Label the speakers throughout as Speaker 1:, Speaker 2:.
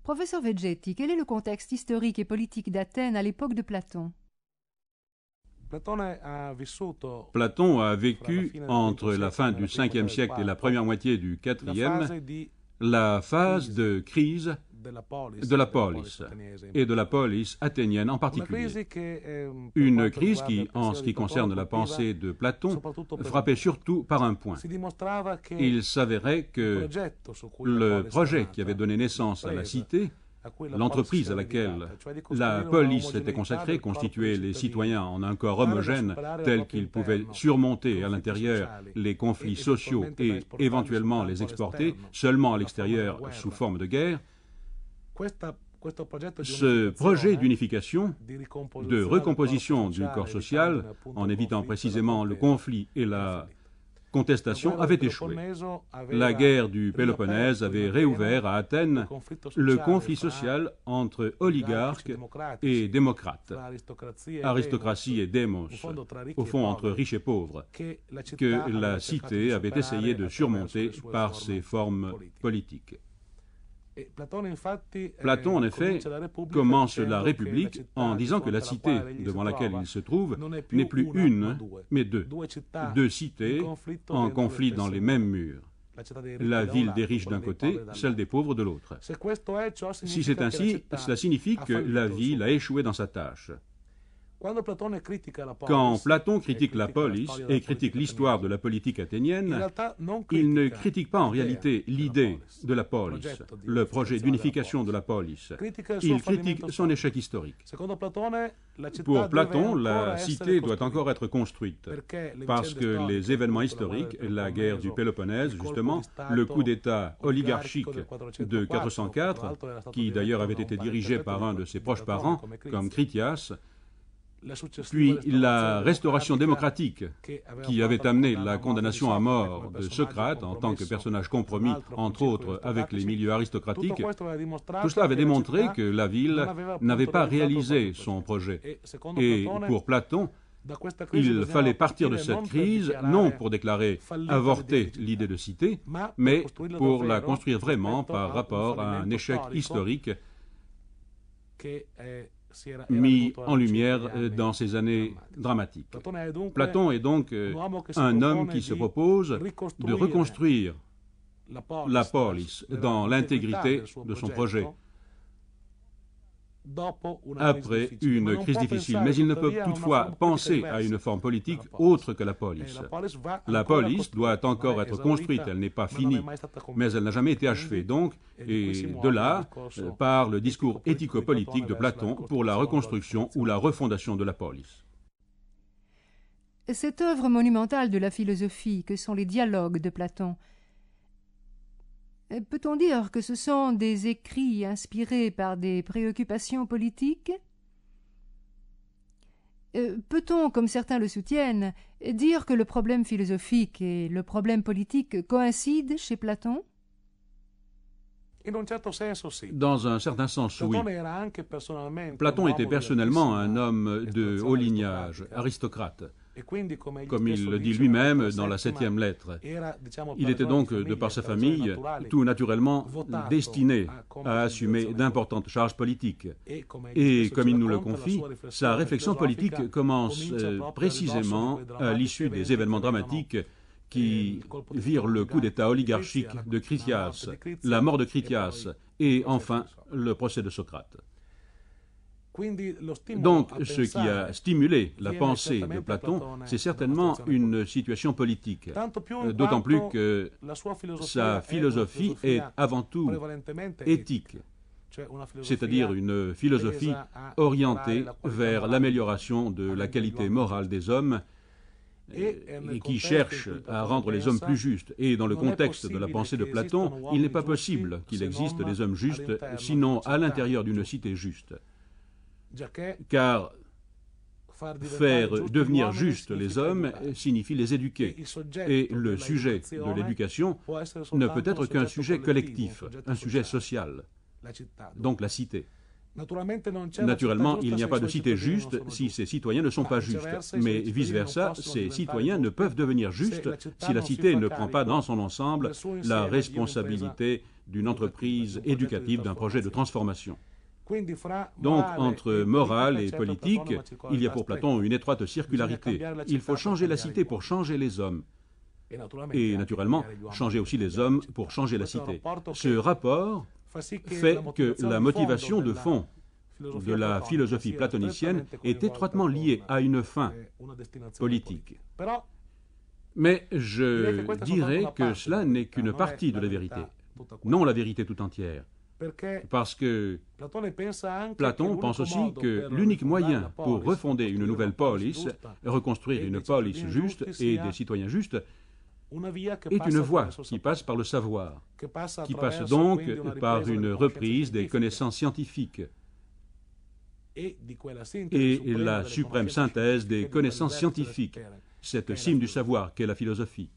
Speaker 1: Professeur Veggetti, quel est le contexte historique et politique d'Athènes à l'époque de Platon?
Speaker 2: Platon a vécu entre la fin du 5e siècle et la première moitié du 4e la phase de crise de la polis et de la polis athénienne en particulier. Une crise qui, en ce qui concerne la pensée de Platon, frappait surtout par un point. Il s'avérait que le projet qui avait donné naissance à la cité, l'entreprise à laquelle la polis était consacrée, constituait les citoyens en un corps homogène tel qu'ils pouvaient surmonter à l'intérieur les conflits sociaux et éventuellement les exporter seulement à l'extérieur sous forme de guerre. Ce projet d'unification, de recomposition du corps social, en évitant précisément le conflit et la contestation, avait échoué. La guerre du Péloponnèse avait réouvert à Athènes le conflit social entre oligarques et démocrates, aristocratie et démos, au fond entre riches et pauvres, que la cité avait essayé de surmonter par ses formes politiques. Platon, en effet, commence la République en disant que la cité devant laquelle il se trouve n'est plus une, mais deux cités en conflit dans les mêmes murs. La ville des riches d'un côté, celle des pauvres de l'autre. Si c'est ainsi, cela signifie que la ville a échoué dans sa tâche. Quand Platon critique la polis et critique l'histoire de la politique athénienne, il ne critique pas en réalité l'idée de la polis, le projet d'unification de la polis. Il critique son échec historique. Pour Platon, la cité doit encore être construite, parce que les événements historiques, la guerre du Péloponnèse, justement, le coup d'État oligarchique de 404, qui d'ailleurs avait été dirigé par un de ses proches parents, comme Critias, puis la restauration démocratique qui avait amené la condamnation à mort de Socrate en tant que personnage compromis, entre autres, avec les milieux aristocratiques, tout cela avait démontré que la ville n'avait pas réalisé son projet. Et pour Platon, il fallait partir de cette crise, non pour déclarer avorter l'idée de cité, mais pour la construire vraiment par rapport à un échec historique mis en lumière dans ces années dramatiques. Platon est donc un homme qui se propose de reconstruire la polis dans l'intégrité de son projet après une crise difficile. Mais il ne peut toutefois penser à une forme politique autre que la polis. La polis doit encore être construite, elle n'est pas finie, mais elle n'a jamais été achevée. Donc, et de là part le discours éthico-politique de Platon pour la reconstruction ou la refondation de la polis.
Speaker 1: Cette œuvre monumentale de la philosophie que sont les dialogues de Platon, peut-on dire que ce sont des écrits inspirés par des préoccupations politiques? Peut-on, comme certains le soutiennent, dire que le problème philosophique et le problème politique coïncident chez Platon?
Speaker 2: Dans un certain sens, oui. Platon était personnellement un homme de haut lignage, aristocrate. Comme il le dit lui-même dans la 7e lettre. Il était donc, de par sa famille, tout naturellement destiné à assumer d'importantes charges politiques. Et comme il nous le confie, sa réflexion politique commence précisément à l'issue des événements dramatiques qui virent le coup d'État oligarchique de Critias, la mort de Critias et enfin le procès de Socrate. Donc, ce qui a stimulé la pensée de Platon, c'est certainement une situation politique, d'autant plus que sa philosophie est avant tout éthique, c'est-à-dire une philosophie orientée vers l'amélioration de la qualité morale des hommes et qui cherche à rendre les hommes plus justes. Et dans le contexte de la pensée de Platon, il n'est pas possible qu'il existe des hommes justes, sinon à l'intérieur d'une cité juste. Car faire devenir justes les hommes signifie les éduquer. Et le sujet de l'éducation ne peut être qu'un sujet collectif, un sujet social, donc la cité. Naturellement, il n'y a pas de cité juste si ces citoyens ne sont pas justes, mais vice-versa, ces citoyens ne peuvent devenir justes si la cité ne prend pas dans son ensemble la responsabilité d'une entreprise éducative, d'un projet de transformation. Donc, entre morale et politique, il y a pour Platon une étroite circularité. Il faut changer la cité pour changer les hommes. Et naturellement, changer aussi les hommes pour changer la cité. Ce rapport fait que la motivation de fond de la philosophie platonicienne est étroitement liée à une fin politique. Mais je dirais que cela n'est qu'une partie de la vérité, non la vérité tout entière. Parce que Platon pense aussi que l'unique moyen pour refonder une nouvelle polis, reconstruire une polis juste et des citoyens justes, est une voie qui passe par le savoir, qui passe donc par une reprise des connaissances scientifiques et la suprême synthèse des connaissances scientifiques, cette cime du savoir qu'est la philosophie.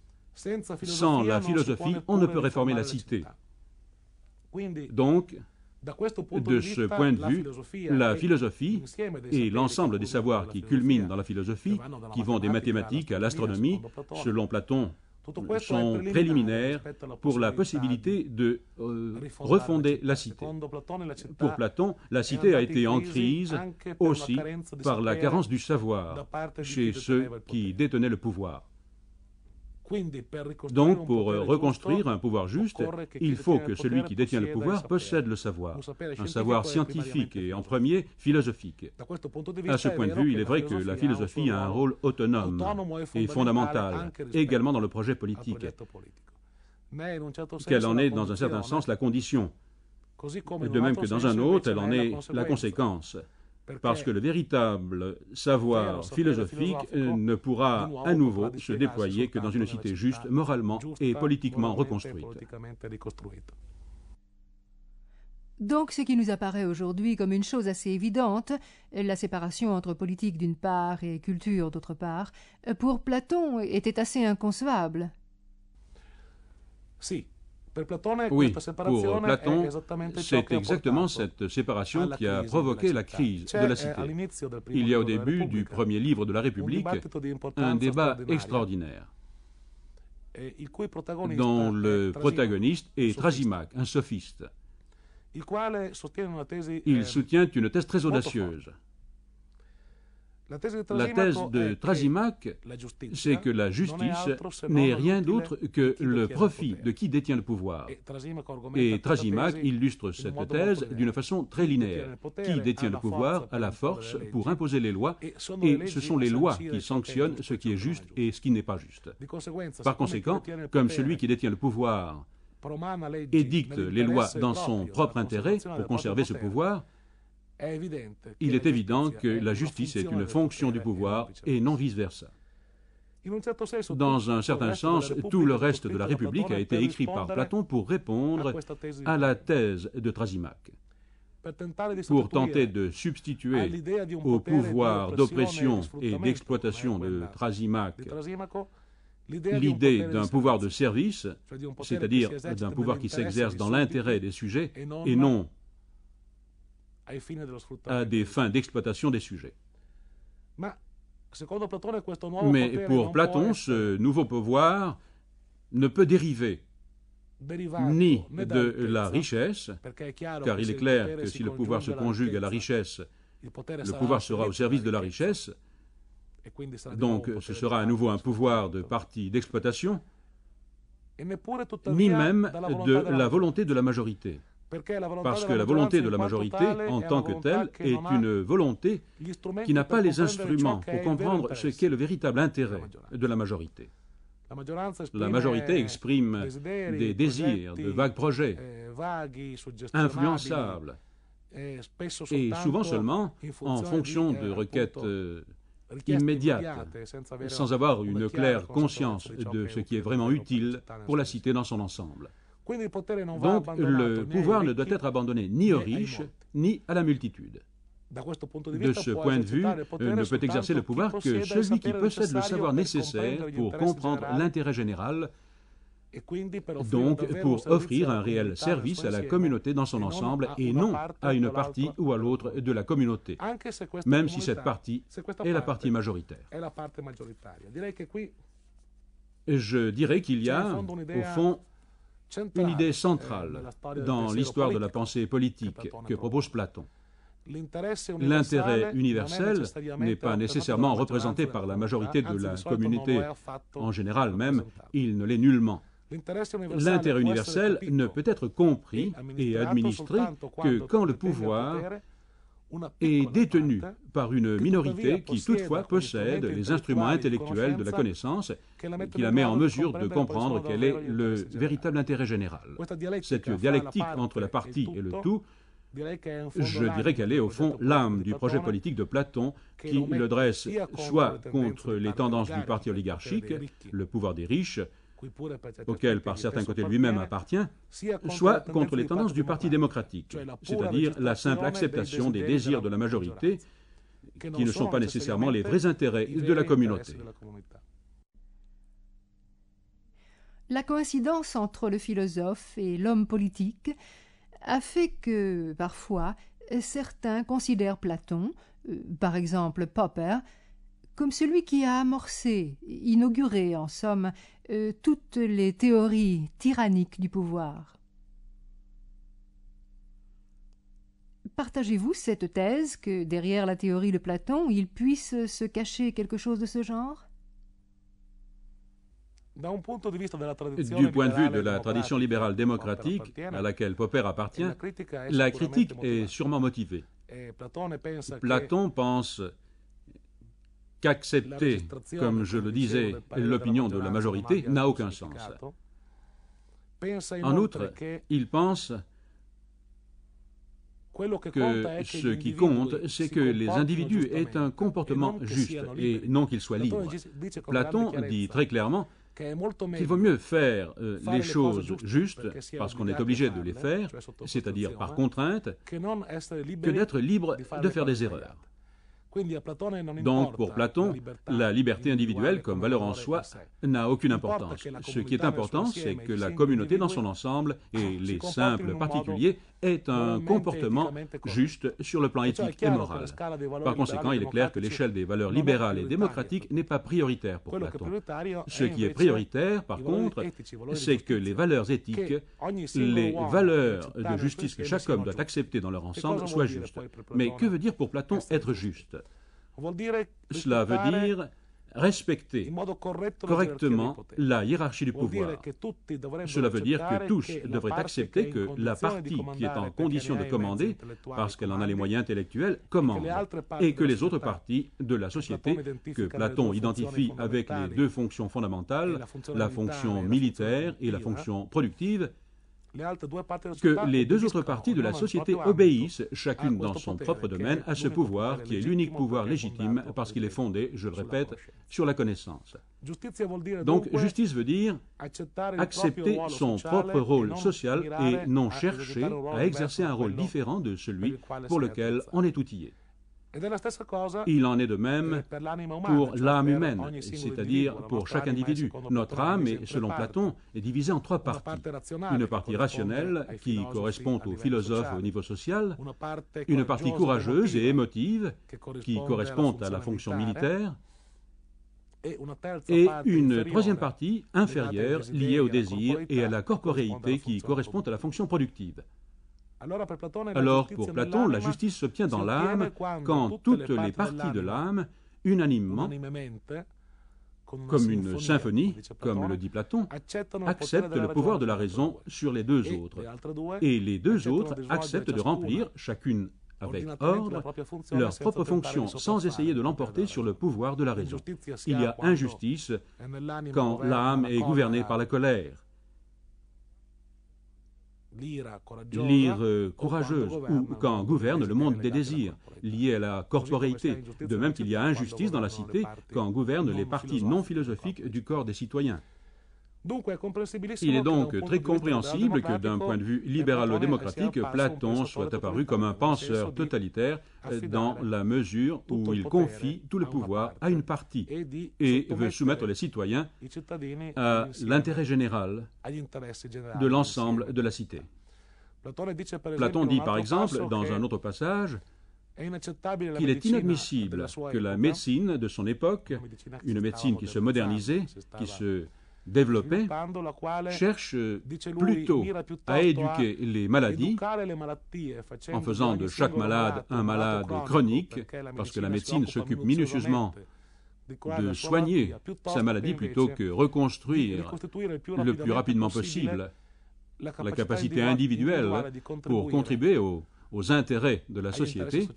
Speaker 2: Sans la philosophie, on ne peut réformer la cité. Donc, de ce point de vue, la philosophie et l'ensemble des savoirs qui culminent dans la philosophie, qui vont des mathématiques à l'astronomie, selon Platon, sont préliminaires pour la possibilité de refonder la cité. Pour Platon, la cité a été en crise aussi par la carence du savoir chez ceux qui détenaient le pouvoir. Donc, pour reconstruire un pouvoir juste, il faut que celui qui détient le pouvoir possède le savoir, un savoir scientifique et en premier philosophique. À ce point de vue, il est vrai que la philosophie a un rôle autonome et fondamental, également dans le projet politique, qu'elle en est dans un certain sens la condition, de même que dans un autre, elle en est la conséquence. Parce que le véritable savoir philosophique ne pourra à nouveau se déployer que dans une cité juste, moralement et politiquement reconstruite.
Speaker 1: Donc, ce qui nous apparaît aujourd'hui comme une chose assez évidente, la séparation entre politique d'une part et culture d'autre part, pour Platon était assez inconcevable.
Speaker 2: Oui, pour Platon, c'est exactement cette séparation qui a provoqué la crise de la cité. Il y a au début du premier livre de la République un débat extraordinaire dont le protagoniste est Thrasymachre, un sophiste. Il soutient une thèse très audacieuse. La thèse de Thrasymachre, c'est que la justice n'est rien d'autre que le profit de qui détient le pouvoir. Et Thrasymachre illustre cette thèse d'une façon très linéaire. Qui détient le pouvoir a la force pour imposer les lois, et ce sont les lois qui sanctionnent ce qui est juste et ce qui n'est pas juste. Par conséquent, comme celui qui détient le pouvoir édicte les lois dans son propre intérêt pour conserver ce pouvoir, il est évident que la justice est une fonction du pouvoir et non vice-versa. Dans un certain sens, tout le reste de la République a été écrit par Platon pour répondre à la thèse de Thrasymachre, pour tenter de substituer au pouvoir d'oppression et d'exploitation de Thrasymachre l'idée d'un pouvoir de service, c'est-à-dire d'un pouvoir qui s'exerce dans l'intérêt des sujets et non à des fins d'exploitation des sujets. Mais pour Platon, ce nouveau pouvoir ne peut dériver ni de la richesse, car il est clair que si le pouvoir se conjugue à la richesse, le pouvoir sera au service de la richesse, donc ce sera à nouveau un pouvoir de parti d'exploitation, ni même de la volonté de la majorité. Parce que la volonté de la majorité, en tant que telle, est une volonté qui n'a pas les instruments pour comprendre ce qu'est le véritable intérêt de la majorité. La majorité exprime des désirs, de vagues projets, influençables, et souvent seulement en fonction de requêtes immédiates, sans avoir une claire conscience de ce qui est vraiment utile pour la cité dans son ensemble. Donc, le pouvoir ne doit être abandonné ni aux riches, ni à la multitude. De ce point de vue, ne peut exercer le pouvoir que celui qui possède le savoir nécessaire pour comprendre l'intérêt général, donc pour offrir un réel service à la communauté dans son ensemble et non à une partie ou à l'autre de la communauté, même si cette partie est la partie majoritaire. Je dirais qu'il y a, au fond, une idée centrale dans l'histoire de la pensée politique que propose Platon. L'intérêt universel n'est pas nécessairement représenté par la majorité de la communauté. En général même, il ne l'est nullement. L'intérêt universel ne peut être compris et administré que quand le pouvoir est détenu par une minorité qui toutefois possède les instruments intellectuels de la connaissance qui la met en mesure de comprendre quel est le véritable intérêt général. Cette dialectique entre la partie et le tout, je dirais qu'elle est au fond l'âme du projet politique de Platon qui le dresse soit contre les tendances du parti oligarchique, le pouvoir des riches, auquel par certains côtés lui-même appartient, soit contre les tendances du Parti démocratique, c'est-à-dire la simple acceptation des désirs de la majorité qui ne sont pas nécessairement les vrais intérêts de la communauté.
Speaker 1: La coïncidence entre le philosophe et l'homme politique a fait que, parfois, certains considèrent Platon, par exemple Popper, comme celui qui a amorcé, inauguré, en somme, toutes les théories tyranniques du pouvoir. Partagez-vous cette thèse que, derrière la théorie de Platon, il puisse se cacher quelque chose de ce genre ?
Speaker 2: Du point de vue de la tradition libérale démocratique à laquelle Popper appartient, la critique est sûrement motivée. Platon pense qu'accepter, comme je le disais, l'opinion de la majorité n'a aucun sens. En outre, il pense que ce qui compte, c'est que les individus aient un comportement juste et non qu'ils soient libres. Platon dit très clairement qu'il vaut mieux faire les choses justes parce qu'on est obligé de les faire, c'est-à-dire par contrainte, que d'être libre de faire des erreurs. Donc, pour Platon, la liberté individuelle comme valeur en soi n'a aucune importance. Ce qui est important, c'est que la communauté dans son ensemble et les simples particuliers aient un comportement juste sur le plan éthique et moral. Par conséquent, il est clair que l'échelle des valeurs libérales et démocratiques n'est pas prioritaire pour Platon. Ce qui est prioritaire, par contre, c'est que les valeurs éthiques, les valeurs de justice que chaque homme doit accepter dans leur ensemble soient justes. Mais que veut dire pour Platon être juste ? Cela veut dire respecter correctement la hiérarchie du pouvoir. Cela veut dire que tous devraient accepter que la partie qui est en condition de commander, parce qu'elle en a les moyens intellectuels, commande, et que les autres parties de la société, que Platon identifie avec les deux fonctions fondamentales, la fonction militaire et la fonction productive, que les deux autres parties de la société obéissent, chacune dans son propre domaine, à ce pouvoir qui est l'unique pouvoir légitime parce qu'il est fondé, je le répète, sur la connaissance. Donc, justice veut dire accepter son propre rôle social et non chercher à exercer un rôle différent de celui pour lequel on est outillé. Il en est de même pour l'âme humaine, c'est-à-dire pour chaque individu. Notre âme, selon Platon, est divisée en trois parties. Une partie rationnelle, qui correspond aux philosophes au niveau social, une partie courageuse et émotive, qui correspond à la fonction militaire, et une troisième partie inférieure, liée au désir et à la corporéité, qui correspond à la fonction productive. Alors, pour Platon, la justice s'obtient dans l'âme quand toutes les parties de l'âme, unanimement, comme une symphonie, comme le dit Platon, acceptent le pouvoir de la raison sur les deux autres. Et les deux autres acceptent de remplir, chacune avec ordre, leur propre fonction, sans essayer de l'emporter sur le pouvoir de la raison. Il y a injustice quand l'âme est gouvernée par la colère, l'ire courageuse, ou quand gouverne le monde des désirs, lié à la corporéité, de même qu'il y a injustice dans la cité quand gouvernent les parties non philosophiques du corps des citoyens. Il est donc très compréhensible que d'un point de vue libéralo-démocratique, Platon soit apparu comme un penseur totalitaire dans la mesure où il confie tout le pouvoir à une partie et veut soumettre les citoyens à l'intérêt général de l'ensemble de la cité. Platon dit par exemple, dans un autre passage, qu'il est inadmissible que la médecine de son époque, une médecine qui se modernisait, qui se développée, cherche plutôt à éduquer les maladies en faisant de chaque malade un malade chronique, parce que la médecine s'occupe minutieusement de soigner sa maladie plutôt que reconstruire le plus rapidement possible la capacité individuelle pour contribuer aux intérêts de la société,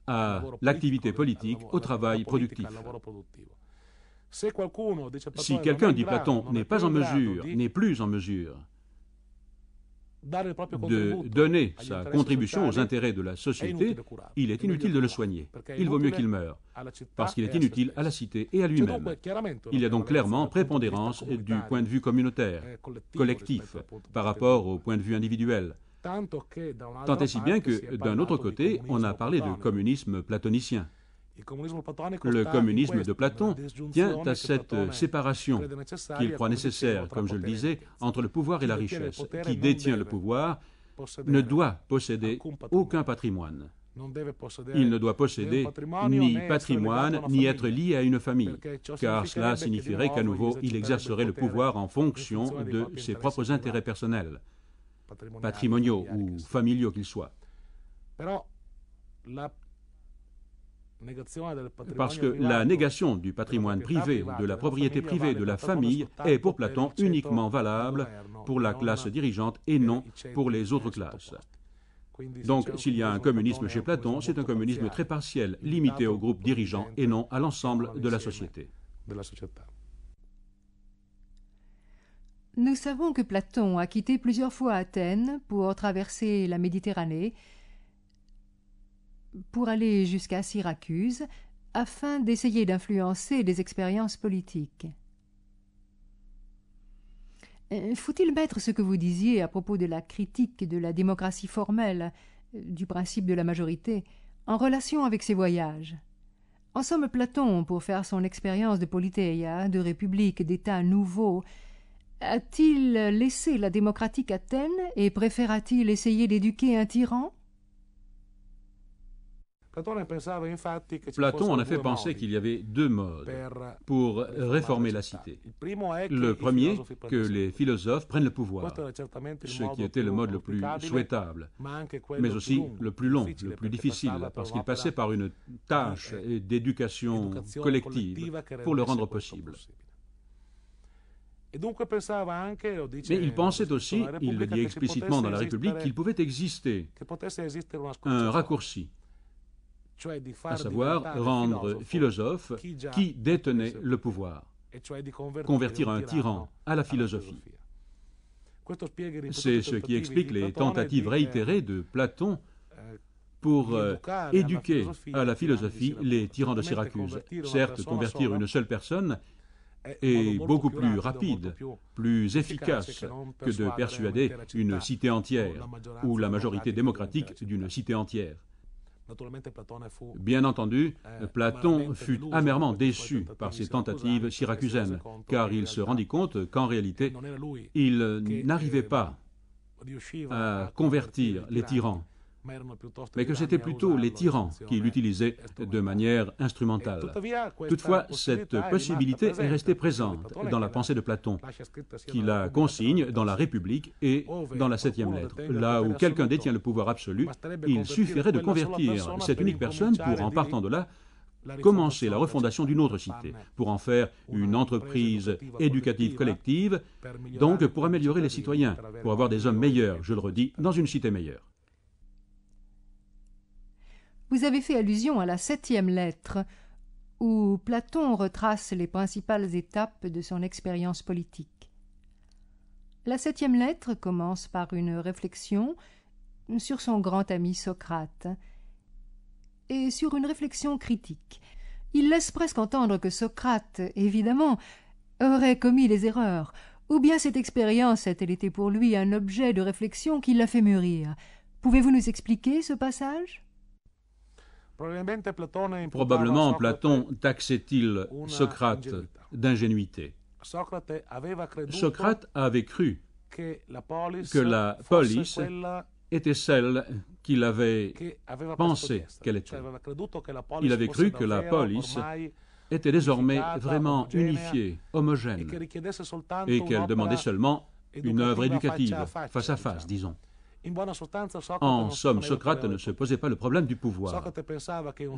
Speaker 2: à l'activité politique, au travail productif. Si quelqu'un, dit Platon, n'est plus en mesure de donner sa contribution aux intérêts de la société, il est inutile de le soigner. Il vaut mieux qu'il meure, parce qu'il est inutile à la cité et à lui-même. Il y a donc clairement prépondérance du point de vue communautaire, collectif, par rapport au point de vue individuel. Tant et si bien que, d'un autre côté, on a parlé de communisme platonicien. Le communisme de Platon tient à cette séparation qu'il croit nécessaire, comme je le disais, entre le pouvoir et la richesse. Qui détient le pouvoir ne doit posséder aucun patrimoine. Il ne doit posséder ni patrimoine, ni être lié à une famille, car cela signifierait qu'à nouveau, il exercerait le pouvoir en fonction de ses propres intérêts personnels, patrimoniaux ou familiaux qu'ils soient. Parce que la négation du patrimoine privé, de la propriété privée, de la famille, est pour Platon uniquement valable pour la classe dirigeante et non pour les autres classes. Donc, s'il y a un communisme chez Platon, c'est un communisme très partiel, limité au groupe dirigeant et non à l'ensemble de la société.
Speaker 1: Nous savons que Platon a quitté plusieurs fois Athènes pour traverser la Méditerranée, pour aller jusqu'à Syracuse, afin d'essayer d'influencer des expériences politiques. Faut-il mettre ce que vous disiez à propos de la critique de la démocratie formelle, du principe de la majorité, en relation avec ces voyages? En somme, Platon, pour faire son expérience de Politeia, de république, d'État nouveau, a-t-il laissé la démocratique Athènes et préféra-t-il essayer d'éduquer un tyran?
Speaker 2: Platon en effet pensait qu'il y avait deux modes pour réformer la cité. Le premier, que les philosophes prennent le pouvoir, ce qui était le mode le plus souhaitable, mais aussi le plus long, le plus difficile, parce qu'il passait par une tâche d'éducation collective pour le rendre possible. Mais il pensait aussi, il le dit explicitement dans la République, qu'il pouvait exister un raccourci, à savoir rendre philosophe qui détenait le pouvoir, convertir un tyran à la philosophie. C'est ce qui explique les tentatives réitérées de Platon pour éduquer à la philosophie les tyrans de Syracuse. Certes, convertir une seule personne est beaucoup plus rapide, plus efficace que de persuader une cité entière ou la majorité démocratique d'une cité entière. Bien entendu, Platon fut amèrement déçu par ces tentatives syracusaines, car il se rendit compte qu'en réalité, il n'arrivait pas à convertir les tyrans, mais que c'était plutôt les tyrans qui l'utilisaient de manière instrumentale. Toutefois, cette possibilité est restée présente dans la pensée de Platon, qui la consigne dans la République et dans la 7e lettre. Là où quelqu'un détient le pouvoir absolu, il suffirait de convertir cette unique personne pour, en partant de là, commencer la refondation d'une autre cité, pour en faire une entreprise éducative collective, donc pour améliorer les citoyens, pour avoir des hommes meilleurs, je le redis, dans une cité meilleure.
Speaker 1: Vous avez fait allusion à la 7e lettre, où Platon retrace les principales étapes de son expérience politique. La 7e lettre commence par une réflexion sur son grand ami Socrate, et sur une réflexion critique. Il laisse presque entendre que Socrate, évidemment, aurait commis des erreurs, ou bien cette expérience a-t-elle été pour lui un objet de réflexion qui l'a fait mûrir. Pouvez-vous nous expliquer ce passage ?
Speaker 2: Probablement Platon taxait-il Socrate d'ingénuité. Socrate avait cru que la polis était celle qu'il avait pensé qu'elle était. Il avait cru que la polis était désormais vraiment unifiée, homogène, et qu'elle demandait seulement une œuvre éducative, face à face, disons. En somme, Socrate ne se posait pas le problème du pouvoir.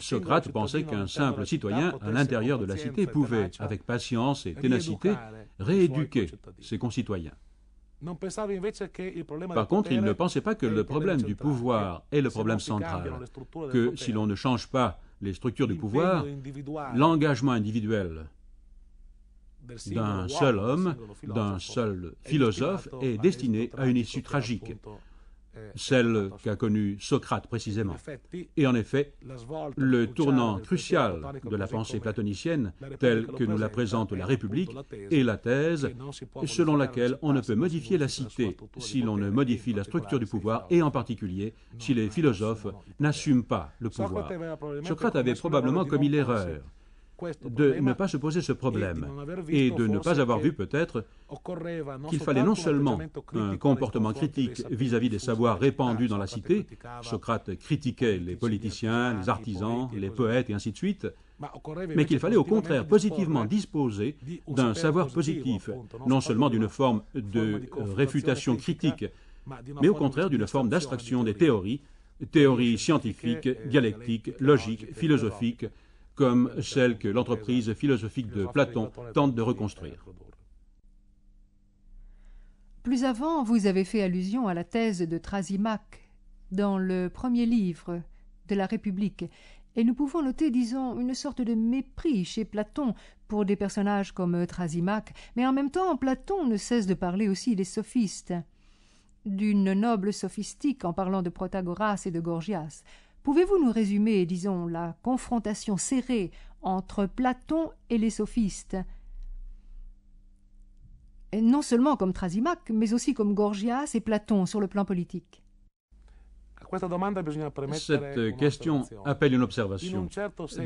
Speaker 2: Socrate pensait qu'un simple citoyen, à l'intérieur de la cité, pouvait, avec patience et ténacité, rééduquer ses concitoyens. Par contre, il ne pensait pas que le problème du pouvoir est le problème central, que si l'on ne change pas les structures du pouvoir, l'engagement individuel d'un seul homme, d'un seul philosophe, est destiné à une issue tragique, celle qu'a connue Socrate précisément. Et en effet, le tournant crucial de la pensée platonicienne, telle que nous la présente la République, est la thèse selon laquelle on ne peut modifier la cité si l'on ne modifie la structure du pouvoir, et en particulier si les philosophes n'assument pas le pouvoir. Socrate avait probablement commis l'erreur de ne pas se poser ce problème et de ne pas avoir vu peut-être qu'il fallait non seulement un comportement critique vis-à-vis des savoirs répandus dans la cité, Socrate critiquait les politiciens, les artisans, les poètes et ainsi de suite, mais qu'il fallait au contraire positivement disposer d'un savoir positif, non seulement d'une forme de réfutation critique, mais au contraire d'une forme d'abstraction des théories théories scientifiques, dialectiques, logiques, philosophiques, comme celle que l'entreprise philosophique de Platon tente de reconstruire.
Speaker 1: Plus avant, vous avez fait allusion à la thèse de Thrasymachs dans le premier livre de la République, et nous pouvons noter, disons, une sorte de mépris chez Platon pour des personnages comme Thrasymachs, mais en même temps, Platon ne cesse de parler aussi des sophistes, d'une noble sophistique en parlant de Protagoras et de Gorgias. Pouvez-vous nous résumer, disons, la confrontation serrée entre Platon et les sophistes, et non seulement comme Thrasymachs, mais aussi comme Gorgias et Platon sur le plan politique?
Speaker 2: Cette question appelle une observation.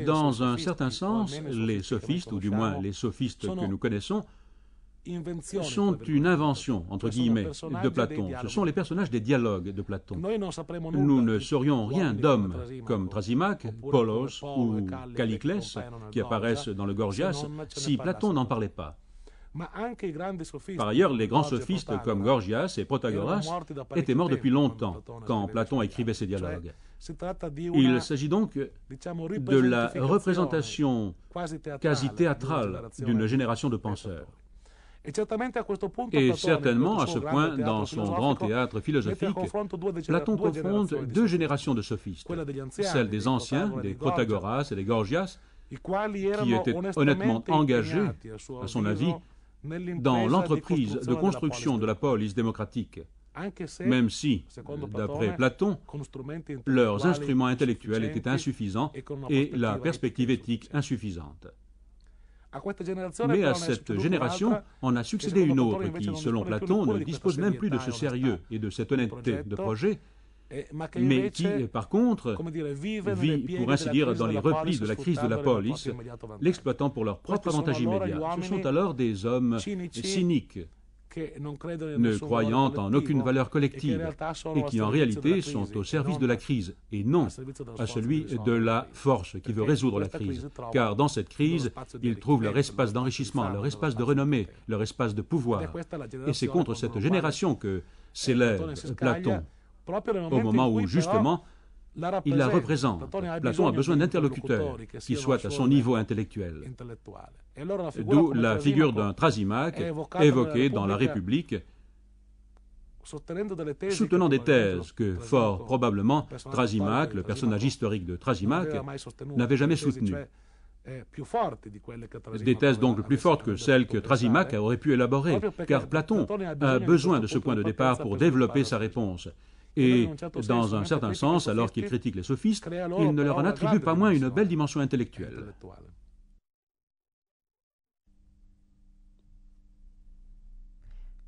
Speaker 2: Dans un certain sens, les sophistes, ou du moins les sophistes que nous connaissons, sont une invention, entre guillemets, de Platon. Ce sont les personnages des dialogues de Platon. Nous ne saurions rien d'hommes comme Thrasymachs, Polos ou Calliclès, qui apparaissent dans le Gorgias, si Platon n'en parlait pas. Par ailleurs, les grands sophistes comme Gorgias et Protagoras étaient morts depuis longtemps quand Platon écrivait ses dialogues. Il s'agit donc de la représentation quasi théâtrale d'une génération de penseurs. Et certainement, à ce point, dans son grand théâtre philosophique, Platon confronte deux générations de sophistes, celle des anciens, des Protagoras et des Gorgias, qui étaient honnêtement engagés, à son avis, dans l'entreprise de construction de la polis démocratique, même si, d'après Platon, leurs instruments intellectuels étaient insuffisants et la perspective éthique insuffisante. Mais à cette génération, en a succédé une autre qui, selon Platon, ne dispose même plus de ce sérieux et de cette honnêteté de projet, mais qui, par contre, vit, pour ainsi dire, dans les replis de la crise de la polis, l'exploitant pour leur propre avantage immédiat. Ce sont alors des hommes cyniques, ne croyant en aucune valeur collective, et qui en réalité sont au service de la crise, et non à celui de la force qui veut résoudre la crise. Car dans cette crise, ils trouvent leur espace d'enrichissement, leur espace de renommée, leur espace de pouvoir. Et c'est contre cette génération que s'élève Platon, au moment où, justement, il la représente. Platon a besoin d'interlocuteurs qui soient à son niveau intellectuel. D'où la figure d'un Thrasymachs évoquée dans la République, soutenant des thèses que, fort probablement, Thrasymachs, le personnage historique de Thrasymachs, n'avait jamais soutenues. Des thèses donc plus fortes que celles que Thrasymachs aurait pu élaborer, car Platon a besoin de ce point de départ pour développer sa réponse. Et, dans un certain sens, alors qu'il critique les sophistes, il ne leur en attribue pas moins une belle dimension intellectuelle.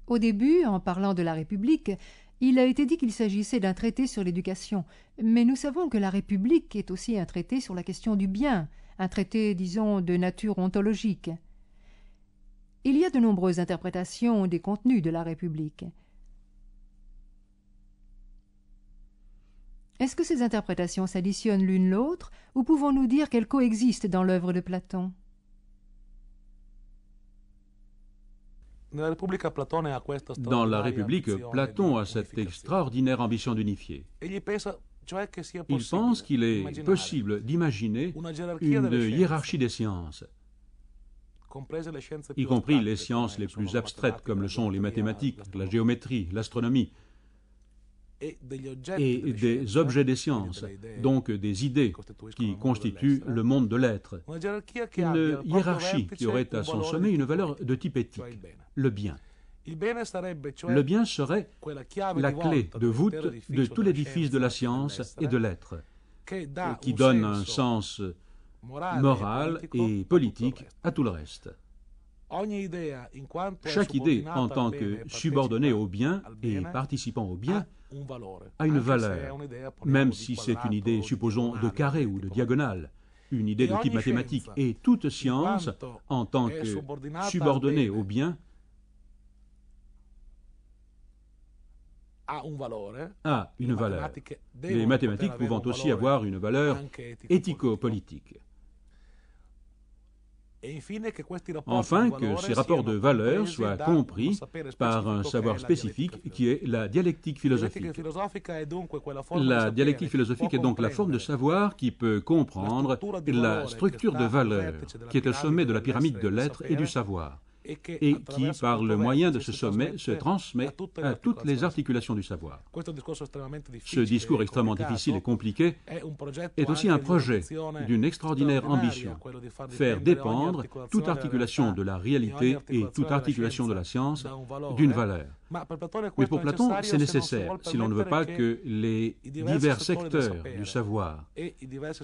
Speaker 1: Au début, en parlant de la République, il a été dit qu'il s'agissait d'un traité sur l'éducation, mais nous savons que la République est aussi un traité sur la question du bien, un traité, disons, de nature ontologique. Il y a de nombreuses interprétations des contenus de la République. Est-ce que ces interprétations s'additionnent l'une l'autre, ou pouvons-nous dire qu'elles coexistent dans l'œuvre de Platon?
Speaker 2: Dans la République, Platon a cette extraordinaire ambition d'unifier. Il pense qu'il est possible d'imaginer une hiérarchie des sciences, y compris les sciences les plus abstraites comme le sont les mathématiques, la géométrie, l'astronomie, et des objets des sciences, donc des idées qui constituent le monde de l'être. Une hiérarchie qui aurait à son sommet une valeur de type éthique, le bien. Le bien serait la clé de voûte de tout l'édifice de la science et de l'être, qui donne un sens moral et politique à tout le reste. Chaque idée, en tant que subordonnée au bien et participant au bien, a une valeur, même si c'est une idée, supposons, de carré ou de diagonale, une idée de type mathématique. Et toute science, en tant que subordonnée au bien, a une valeur. Les mathématiques pouvant aussi avoir une valeur éthico-politique. Enfin, que ces rapports de valeurs soient compris par un savoir spécifique qui est la dialectique philosophique. La dialectique philosophique est donc la forme de savoir qui peut comprendre la structure de valeurs qui est au sommet de la pyramide de l'être et du savoir, et qui, par le moyen de ce sommet, se transmet à toutes les articulations du savoir. Ce discours extrêmement difficile et compliqué est aussi un projet d'une extraordinaire ambition, faire dépendre toute articulation de la réalité et toute articulation de la science d'une valeur. Mais pour Platon, c'est nécessaire, si l'on ne veut pas que les divers secteurs du savoir et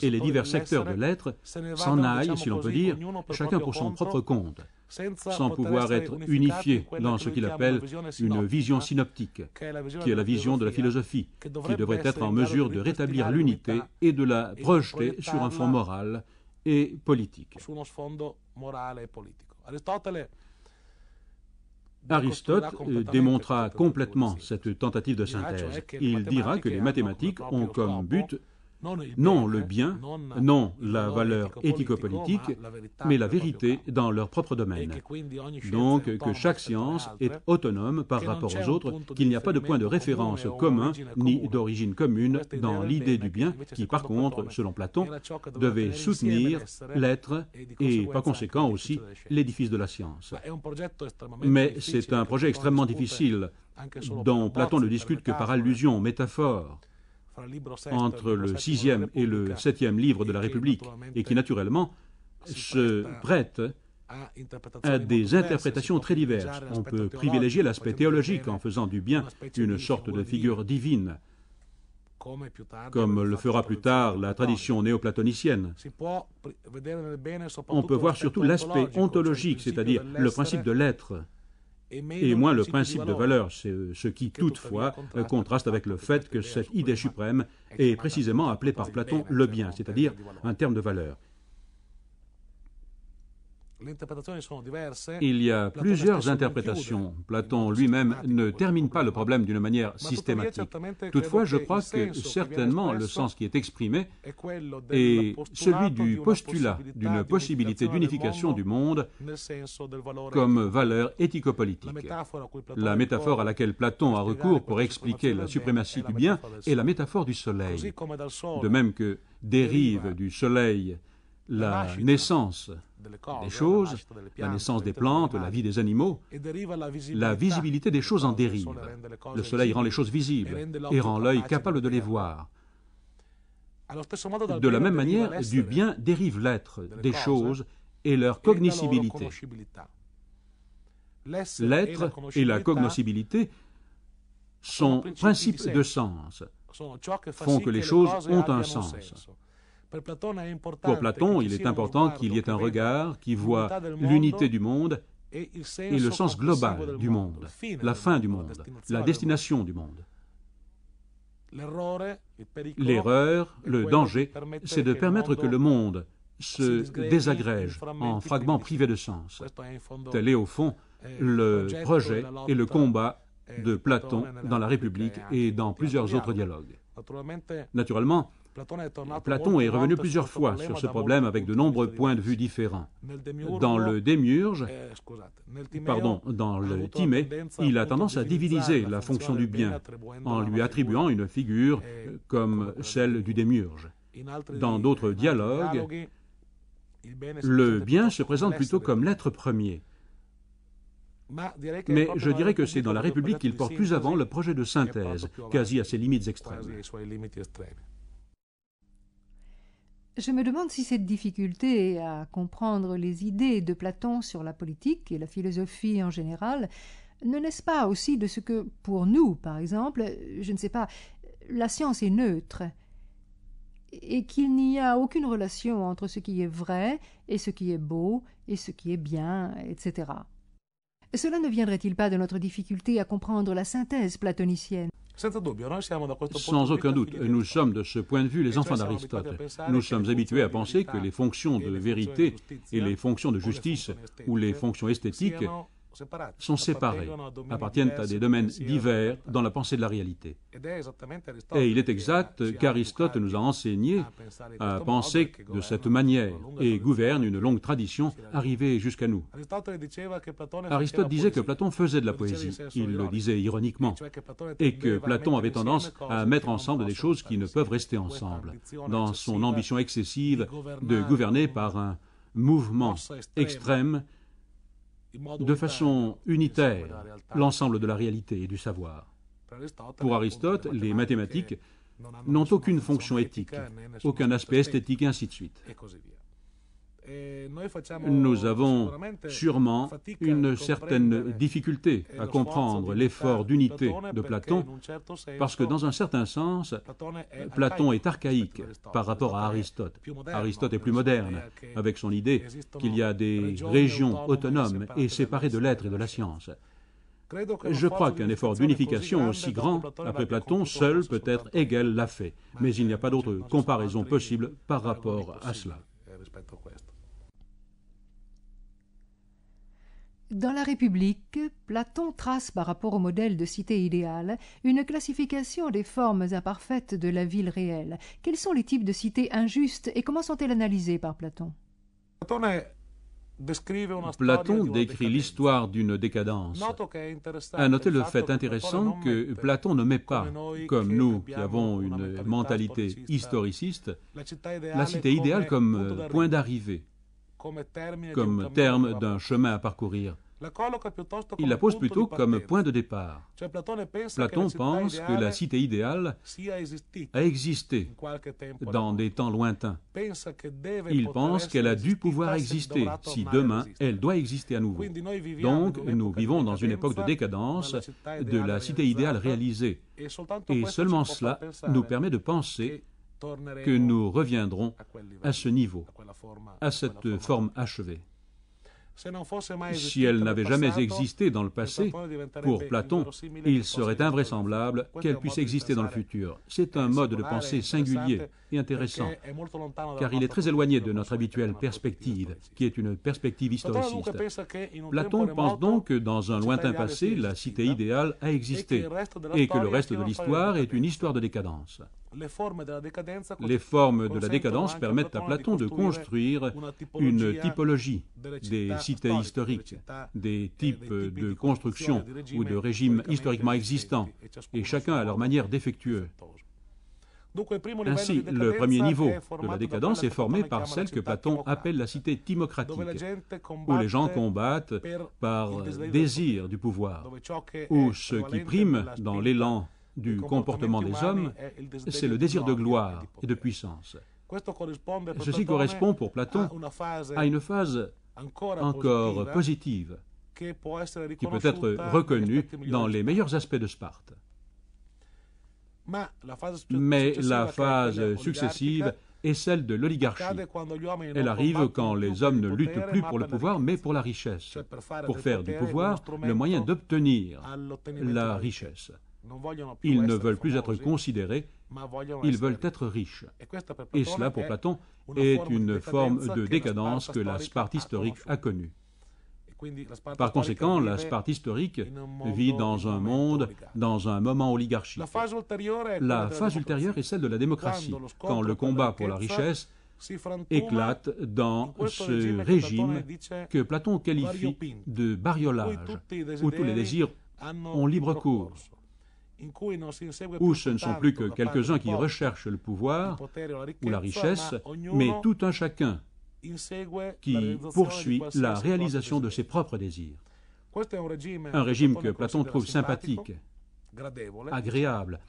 Speaker 2: les divers secteurs de l'être s'en aillent, si l'on peut dire, chacun pour son propre compte, sans pouvoir être unifiés dans ce qu'il appelle une vision synoptique, qui est la vision de la philosophie, qui devrait être en mesure de rétablir l'unité et de la projeter sur un fond moral et politique. Aristote démontra complètement cette tentative de synthèse. Il dira que les mathématiques ont comme but non le bien, non la valeur éthico-politique, mais la vérité dans leur propre domaine. Donc que chaque science est autonome par rapport aux autres, qu'il n'y a pas de point de référence commun ni d'origine commune dans l'idée du bien qui, par contre, selon Platon, devait soutenir l'être et, par conséquent aussi, l'édifice de la science. Mais c'est un projet extrêmement difficile dont Platon ne discute que par allusion, métaphore, entre le 6e et le 7e livre de la République, et qui naturellement se prête à des interprétations très diverses. On peut privilégier l'aspect théologique en faisant du bien une sorte de figure divine, comme le fera plus tard la tradition néoplatonicienne. On peut voir surtout l'aspect ontologique, c'est-à-dire le principe de l'être, et moins le principe de valeur, c'est ce qui, toutefois, contraste avec le fait que cette idée suprême est précisément appelée par Platon le bien, c'est-à-dire un terme de valeur. Il y a plusieurs interprétations. Platon lui-même ne termine pas le problème d'une manière systématique. Toutefois, je crois que certainement le sens qui est exprimé est celui du postulat d'une possibilité d'unification du monde comme valeur éthico-politique. La métaphore à laquelle Platon a recours pour expliquer la suprématie du bien est la métaphore du soleil. De même que dérive du soleil la naissance des choses, la naissance des plantes, la vie des animaux, la visibilité des choses en dérive. Le soleil rend les choses visibles et rend l'œil capable de les voir. De la même manière, du bien dérive l'être des choses et leur cognoscibilité. L'être et la cognoscibilité sont principes de sens, font que les choses ont un sens. Pour Platon, il est important qu'il y ait un regard qui voit l'unité du monde et le sens global du monde, la fin du monde, la destination du monde. L'erreur, le danger, c'est de permettre que le monde se désagrège en fragments privés de sens. Tel est au fond le projet et le combat de Platon dans la République et dans plusieurs autres dialogues. Naturellement, Platon est revenu plusieurs fois sur ce problème avec de nombreux points de vue différents. Dans le Démiurge, dans le Timée, il a tendance à diviniser la fonction du bien en lui attribuant une figure comme celle du Démiurge. Dans d'autres dialogues, le bien se présente plutôt comme l'être premier. Mais je dirais que c'est dans la République qu'il porte plus avant le projet de synthèse, quasi à ses limites extrêmes.
Speaker 1: Je me demande si cette difficulté à comprendre les idées de Platon sur la politique et la philosophie en général ne naissent pas aussi de ce que, pour nous, par exemple, je ne sais pas, la science est neutre et qu'il n'y a aucune relation entre ce qui est vrai et ce qui est beau et ce qui est bien, etc. Cela ne viendrait-il pas de notre difficulté à comprendre la synthèse platonicienne ?
Speaker 2: Sans aucun doute, nous sommes de ce point de vue les enfants d'Aristote. Nous sommes habitués à penser que les fonctions de vérité et les fonctions de justice ou les fonctions esthétiques sont séparés, appartiennent à des domaines divers dans la pensée de la réalité. Et il est exact qu'Aristote nous a enseigné à penser de cette manière et gouverne une longue tradition arrivée jusqu'à nous. Aristote disait que Platon faisait de la poésie, il le disait ironiquement, et que Platon avait tendance à mettre ensemble des choses qui ne peuvent rester ensemble, dans son ambition excessive de gouverner par un mouvement extrême de façon unitaire l'ensemble de la réalité et du savoir. Pour Aristote, les mathématiques n'ont aucune fonction éthique, aucun aspect esthétique, et ainsi de suite. Nous avons sûrement une certaine difficulté à comprendre l'effort d'unité de Platon, parce que dans un certain sens, Platon est archaïque par rapport à Aristote. Aristote est plus moderne, avec son idée qu'il y a des régions autonomes et séparées de l'être et de la science. Je crois qu'un effort d'unification aussi grand, après Platon, seul peut-être Hegel l'a fait, mais il n'y a pas d'autre comparaison possible par rapport à cela.
Speaker 1: Dans la République, Platon trace par rapport au modèle de cité idéale une classification des formes imparfaites de la ville réelle. Quels sont les types de cités injustes et comment sont-elles analysées par Platon?
Speaker 2: Platon décrit l'histoire d'une décadence. À noter le fait intéressant que Platon ne met pas, comme nous qui avons une mentalité historiciste, la cité idéale comme point d'arrivée, comme terme d'un chemin à parcourir. Il la pose plutôt comme point de départ. Platon pense que la cité idéale a existé dans des temps lointains. Il pense qu'elle a dû pouvoir exister si demain elle doit exister à nouveau. Donc nous vivons dans une époque de décadence de la cité idéale réalisée. Et seulement cela nous permet de penser que nous reviendrons à ce niveau, à cette forme achevée. Si elle n'avait jamais existé dans le passé, pour Platon, il serait invraisemblable qu'elle puisse exister dans le futur. C'est un mode de pensée singulier et intéressant, car il est très éloigné de notre habituelle perspective, qui est une perspective historiciste. Platon pense donc que dans un lointain passé, la cité idéale a existé, et que le reste de l'histoire est une histoire de décadence. Les formes de la décadence permettent à Platon de construire une typologie des cités historiques, des types de construction ou de régimes historiquement existants, et chacun à leur manière défectueux. Ainsi, le premier niveau de la décadence est formé par celle que Platon appelle la cité timocratique, où les gens combattent par désir du pouvoir, où ce qui prime dans l'élan du comportement des hommes, c'est le désir de gloire et de puissance. Ceci correspond pour Platon à une phase encore positive, qui peut être reconnue dans les meilleurs aspects de Sparte. Mais la phase successive est celle de l'oligarchie. Elle arrive quand les hommes ne luttent plus pour le pouvoir, mais pour la richesse, pour faire du pouvoir le moyen d'obtenir la richesse. Ils ne veulent plus être considérés, ils veulent être riches. Et cela, pour Platon, est une forme de décadence que la Sparte historique a connue. Par conséquent, la Sparte historique vit dans un monde, dans un moment oligarchique. La phase ultérieure est celle de la démocratie, quand le combat pour la richesse éclate dans ce régime que Platon qualifie de bariolage, où tous les désirs ont libre cours, où ce ne sont plus que quelques-uns qui recherchent le pouvoir ou la richesse, mais tout un chacun qui poursuit la réalisation de ses propres désirs. Un régime que Platon trouve sympathique, agréable,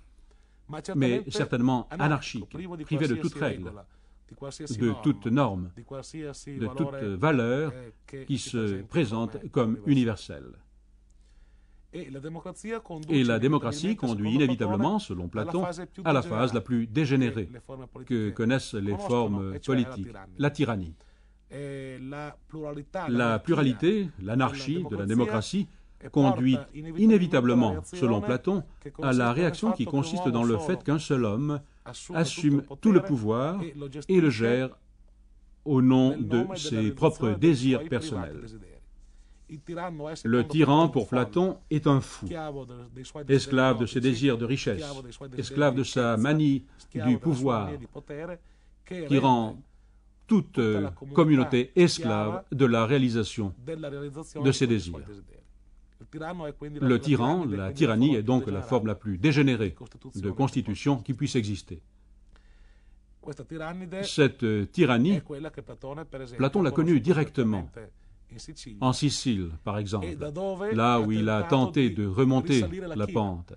Speaker 2: mais certainement anarchique, privé de toute règle, de toute norme, de toute valeur qui se présente comme universelle. Et la démocratie conduit inévitablement, selon Platon, à la phase la plus dégénérée que connaissent les formes politiques, la tyrannie. La pluralité, l'anarchie de la démocratie conduit inévitablement, selon Platon, à la réaction qui consiste dans le fait qu'un seul homme assume tout le pouvoir et le gère au nom de ses propres désirs personnels. Le tyran, pour Platon, est un fou, esclave de ses désirs de richesse, esclave de sa manie du pouvoir, qui rend toute communauté esclave de la réalisation de ses désirs. Le tyran, la tyrannie, est donc la forme la plus dégénérée de constitution qui puisse exister. Cette tyrannie, Platon l'a connue directement, en Sicile, par exemple, là où il a tenté de remonter la pente.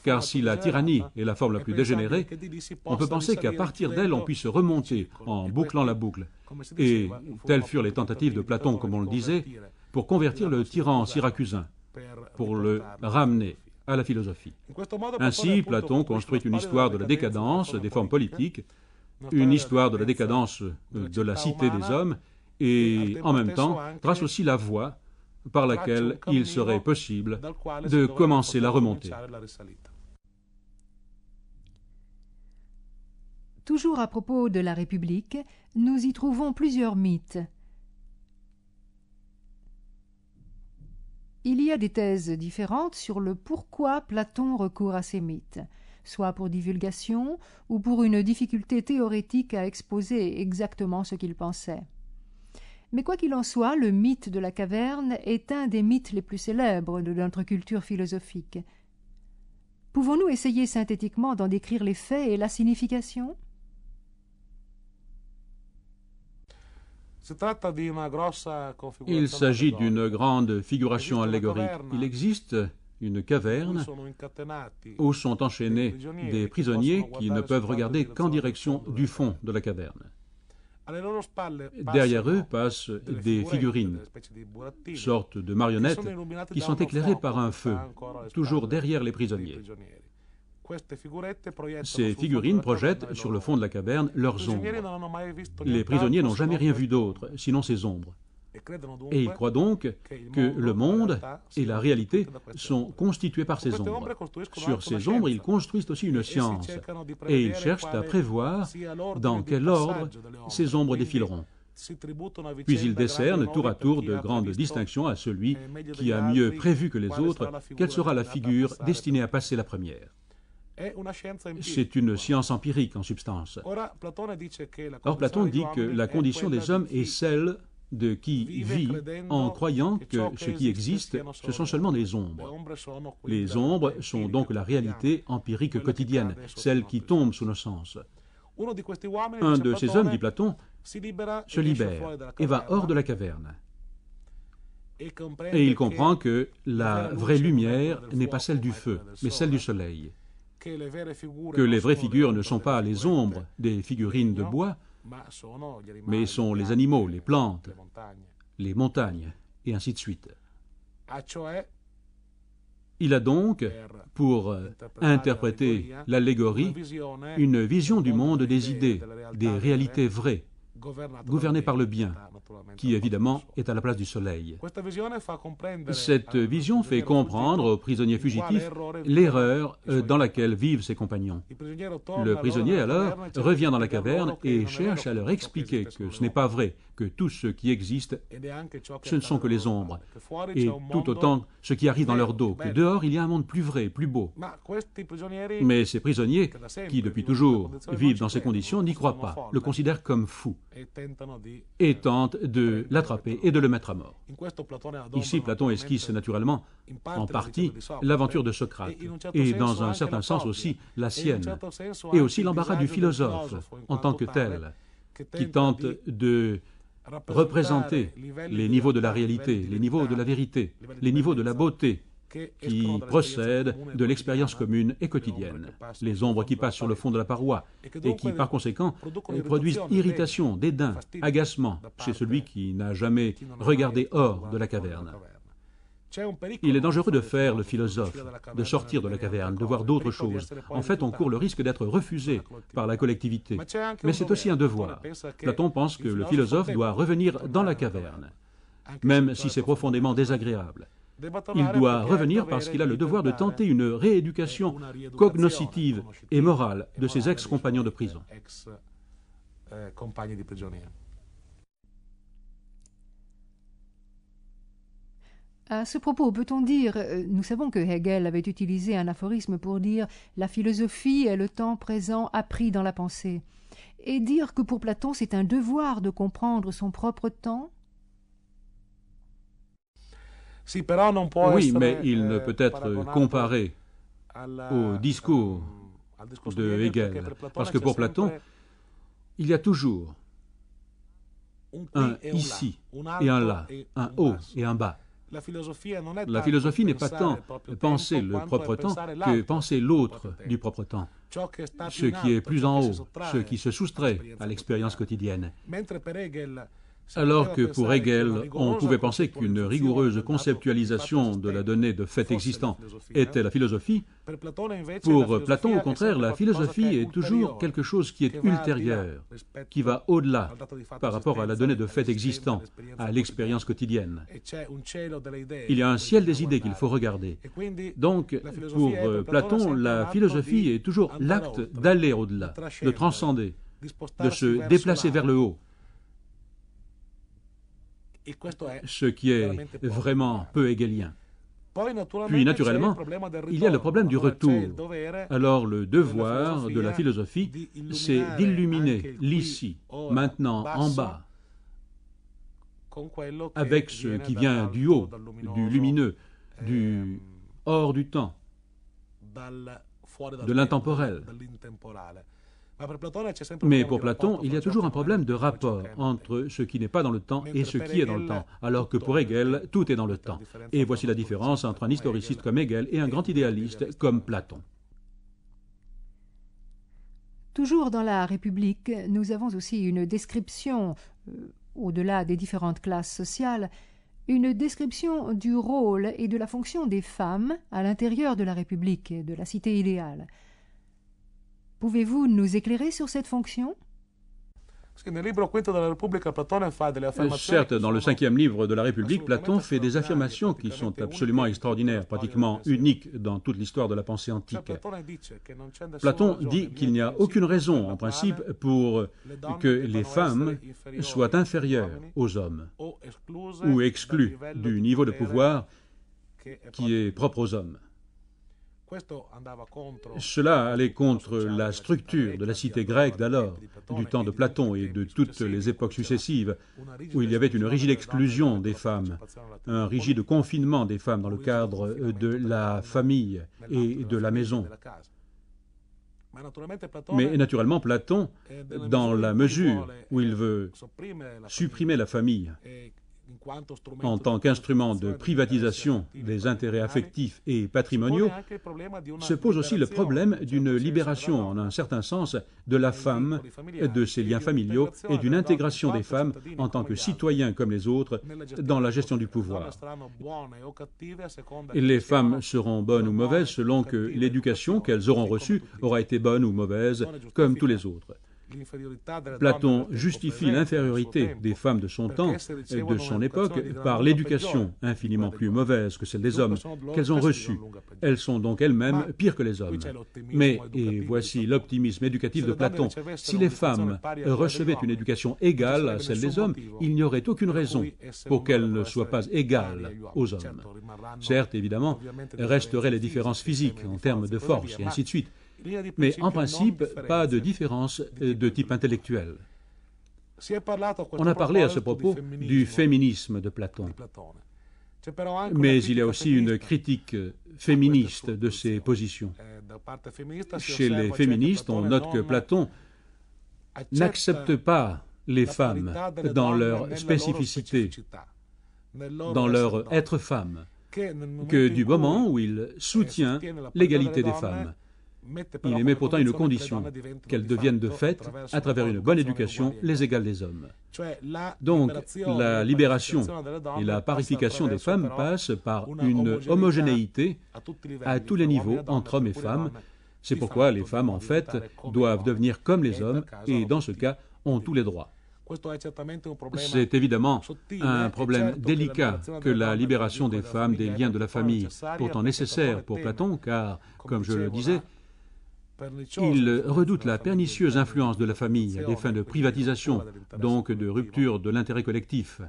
Speaker 2: Car si la tyrannie est la forme la plus dégénérée, on peut penser qu'à partir d'elle, on puisse remonter en bouclant la boucle. Et telles furent les tentatives de Platon, comme on le disait, pour convertir le tyran syracusain, pour le ramener à la philosophie. Ainsi, Platon construit une histoire de la décadence des formes politiques, une histoire de la décadence de la cité des hommes, et en même temps trace aussi la voie par laquelle il serait possible de commencer la remontée.
Speaker 1: Toujours à propos de la République, nous y trouvons plusieurs mythes. Il y a des thèses différentes sur le pourquoi Platon recourt à ces mythes, soit pour divulgation ou pour une difficulté théorétique à exposer exactement ce qu'il pensait. Mais quoi qu'il en soit, le mythe de la caverne est un des mythes les plus célèbres de notre culture philosophique. Pouvons-nous essayer synthétiquement d'en décrire les faits et la signification ?
Speaker 2: Il s'agit d'une grande figuration allégorique. Il existe une caverne où sont enchaînés des prisonniers qui ne peuvent regarder qu'en direction du fond de la caverne. Derrière eux passent des figurines, sortes de marionnettes qui sont éclairées par un feu, toujours derrière les prisonniers. Ces figurines projettent sur le fond de la caverne leurs ombres. Les prisonniers n'ont jamais rien vu d'autre, sinon ces ombres. Et ils croient donc que le monde et la réalité sont constitués par ces ombres. Sur ces ombres, ils construisent aussi une science, et ils cherchent à prévoir dans quel ordre ces ombres défileront. Puis ils décernent tour à tour de grandes distinctions à celui qui a mieux prévu que les autres quelle sera la figure destinée à passer la première. C'est une science empirique en substance. Or, Platon dit que la condition des hommes est celle de qui vit en croyant que ce qui existe, ce sont seulement des ombres. Les ombres sont donc la réalité empirique quotidienne, celle qui tombe sous nos sens. Un de ces hommes, dit Platon, se libère et va hors de la caverne. Et il comprend que la vraie lumière n'est pas celle du feu, mais celle du soleil. Que les vraies figures ne sont pas les ombres des figurines de bois, mais sont les animaux, les plantes, les montagnes, et ainsi de suite. Il a donc, pour interpréter l'allégorie, une vision du monde des idées, des réalités vraies, gouvernées par le bien, qui évidemment est à la place du soleil. Cette vision fait comprendre aux prisonniers fugitifs l'erreur dans laquelle vivent ses compagnons. Le prisonnier alors revient dans la caverne et cherche à leur expliquer que ce n'est pas vrai, que tout ce qui existe, ce ne sont que les ombres, et tout autant ce qui arrive dans leur dos, que dehors il y a un monde plus vrai, plus beau. Mais ces prisonniers, qui depuis toujours vivent dans ces conditions, n'y croient pas, le considèrent comme fou, et tentent de l'attraper et de le mettre à mort. Ici, Platon esquisse naturellement, en partie, l'aventure de Socrate, et dans un certain sens aussi la sienne, et aussi l'embarras du philosophe en tant que tel, qui tente de représenter les niveaux de la réalité, les niveaux de la vérité, les niveaux de la beauté, qui procèdent de l'expérience commune et quotidienne, les ombres qui passent sur le fond de la paroi et qui, par conséquent, produisent irritation, dédain, agacement chez celui qui n'a jamais regardé hors de la caverne. Il est dangereux de faire le philosophe, de sortir de la caverne, de voir d'autres choses. En fait, on court le risque d'être refusé par la collectivité. Mais c'est aussi un devoir. Platon pense que le philosophe doit revenir dans la caverne, même si c'est profondément désagréable. Il doit revenir parce qu'il a le devoir de tenter une rééducation cognoscitive et morale de ses ex-compagnons de prison.
Speaker 1: À ce propos, peut-on dire, nous savons que Hegel avait utilisé un aphorisme pour dire « la philosophie est le temps présent appris dans la pensée », et dire que pour Platon c'est un devoir de comprendre son propre temps?
Speaker 2: Oui, mais il ne peut être comparé au discours de Hegel, parce que pour Platon, il y a toujours un ici et un là, un haut et un bas. La philosophie n'est pas tant penser le propre temps que penser l'autre du propre temps, ce qui est plus en haut, ce qui se soustrait à l'expérience quotidienne. Alors que pour Hegel, on pouvait penser qu'une rigoureuse conceptualisation de la donnée de fait existant était la philosophie, pour Platon, au contraire, la philosophie est toujours quelque chose qui est ultérieur, qui va au-delà par rapport à la donnée de fait existant, à l'expérience quotidienne. Il y a un ciel des idées qu'il faut regarder. Donc, pour Platon, la philosophie est toujours l'acte d'aller au-delà, de transcender, de se déplacer vers le haut. Ce qui est vraiment peu hegelien. Puis, naturellement, il y a le problème du retour. Alors, le devoir de la philosophie, c'est d'illuminer l'ici, maintenant, en bas, avec ce qui vient du haut, du lumineux, du hors du temps, de l'intemporel. Mais pour Platon, il y a toujours un problème de rapport entre ce qui n'est pas dans le temps et ce qui est dans le temps, alors que pour Hegel, tout est dans le temps. Et voici la différence entre un historiciste comme Hegel et un grand idéaliste comme Platon.
Speaker 1: Toujours dans la République, nous avons aussi une description, au-delà des différentes classes sociales, une description du rôle et de la fonction des femmes à l'intérieur de la République et de la cité idéale. Pouvez-vous nous éclairer sur cette fonction?
Speaker 2: Certes, dans le 5e livre de la République, Platon fait des affirmations qui sont absolument extraordinaires, pratiquement uniques dans toute l'histoire de la pensée antique. Platon dit qu'il n'y a aucune raison, en principe, pour que les femmes soient inférieures aux hommes ou exclues du niveau de pouvoir qui est propre aux hommes. Cela allait contre la structure de la cité grecque d'alors, du temps de Platon et de toutes les époques successives, où il y avait une rigide exclusion des femmes, un rigide confinement des femmes dans le cadre de la famille et de la maison. Mais naturellement, Platon, dans la mesure où il veut supprimer la famille en tant qu'instrument de privatisation des intérêts affectifs et patrimoniaux, se pose aussi le problème d'une libération, en un certain sens, de la femme, de ses liens familiaux et d'une intégration des femmes en tant que citoyens comme les autres dans la gestion du pouvoir. Et les femmes seront bonnes ou mauvaises selon que l'éducation qu'elles auront reçue aura été bonne ou mauvaise, comme tous les autres. Platon justifie l'infériorité des femmes de son temps et de son époque par l'éducation infiniment plus mauvaise que celle des hommes qu'elles ont reçue. Elles sont donc elles-mêmes pires que les hommes. Mais, et voici l'optimisme éducatif de Platon, si les femmes recevaient une éducation égale à celle des hommes, il n'y aurait aucune raison pour qu'elles ne soient pas égales aux hommes. Certes, évidemment, resteraient les différences physiques en termes de force et ainsi de suite. Mais en principe, pas de différence de type intellectuel. On a parlé à ce propos du féminisme de Platon. Mais il y a aussi une critique féministe de ces positions. Chez les féministes, on note que Platon n'accepte pas les femmes dans leur spécificité, dans leur être femme, que du moment où il soutient l'égalité des femmes. Il émet pourtant une condition, qu'elles deviennent de fait, à travers une bonne éducation, les égales des hommes. Donc, la libération et la parification des femmes passent par une homogénéité à tous les niveaux entre hommes et femmes. C'est pourquoi les femmes, en fait, doivent devenir comme les hommes et, dans ce cas, ont tous les droits. C'est évidemment un problème délicat que la libération des femmes des liens de la famille, pourtant nécessaire pour Platon, car, comme je le disais, il redoute la pernicieuse influence de la famille à des fins de privatisation, donc de rupture de l'intérêt collectif.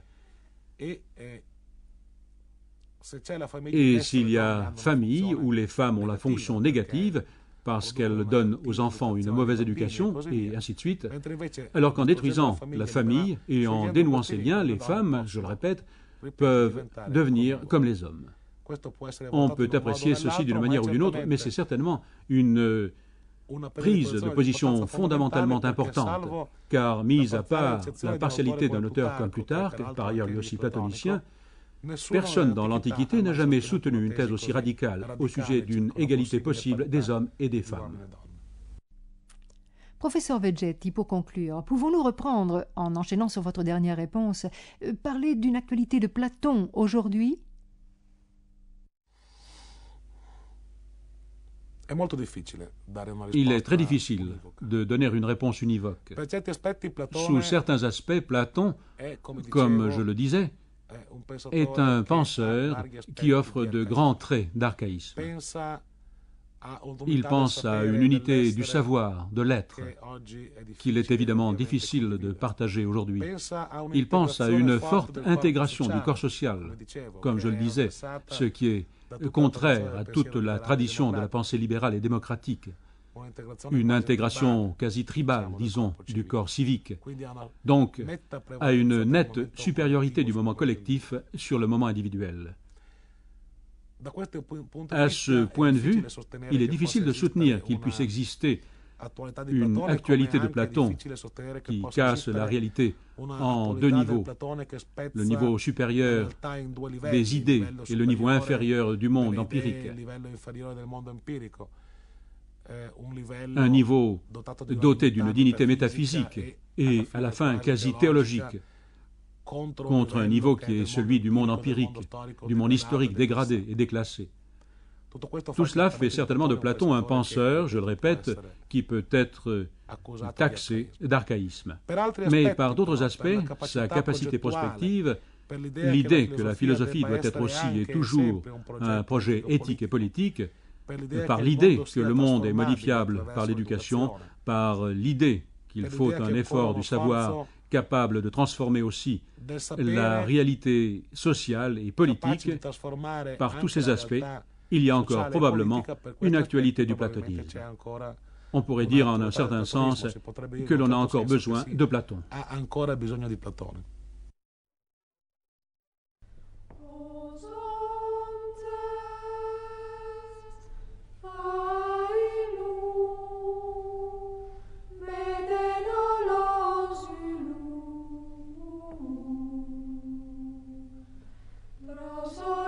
Speaker 2: Et s'il y a famille où les femmes ont la fonction négative, parce qu'elles donnent aux enfants une mauvaise éducation, et ainsi de suite, alors qu'en détruisant la famille et en dénouant ces liens, les femmes, je le répète, peuvent devenir comme les hommes. On peut apprécier ceci d'une manière ou d'une autre, mais c'est certainement une prise de position fondamentalement importante, car, mis à part la partialité d'un auteur comme Plutarque, par ailleurs lui aussi platonicien, personne dans l'Antiquité n'a jamais soutenu une thèse aussi radicale au sujet d'une égalité possible des hommes et des femmes.
Speaker 1: Professeur Vegetti, pour conclure, pouvons-nous reprendre, en enchaînant sur votre dernière réponse, parler d'une actualité de Platon aujourd'hui?
Speaker 2: Il est très difficile de donner une réponse univoque. Sous certains aspects, Platon, comme je le disais, est un penseur qui offre de grands traits d'archaïsme. Il pense à une unité du savoir, de l'être, qu'il est évidemment difficile de partager aujourd'hui. Il pense à une forte intégration du corps social, comme je le disais, ce qui est contraire à toute la tradition de la pensée libérale et démocratique. Une intégration quasi tribale, disons, du corps civique, donc à une nette supériorité du moment collectif sur le moment individuel. À ce point de vue, il est difficile de soutenir qu'il puisse exister une actualité de Platon qui casse la réalité en deux niveaux, le niveau supérieur des idées et le niveau inférieur du monde empirique. Un niveau doté d'une dignité métaphysique et, à la fin, quasi théologique, contre un niveau qui est celui du monde empirique, du monde historique dégradé et déclassé. Tout cela fait certainement de Platon un penseur, je le répète, qui peut être taxé d'archaïsme. Mais par d'autres aspects, sa capacité prospective, l'idée que la philosophie doit être aussi et toujours un projet éthique et politique, par l'idée que le monde est modifiable par l'éducation, par l'idée qu'il faut un effort du savoir capable de transformer aussi la réalité sociale et politique, par tous ces aspects, il y a encore probablement une actualité du platonisme. On pourrait dire en un certain sens que l'on a encore besoin de Platon.
Speaker 3: So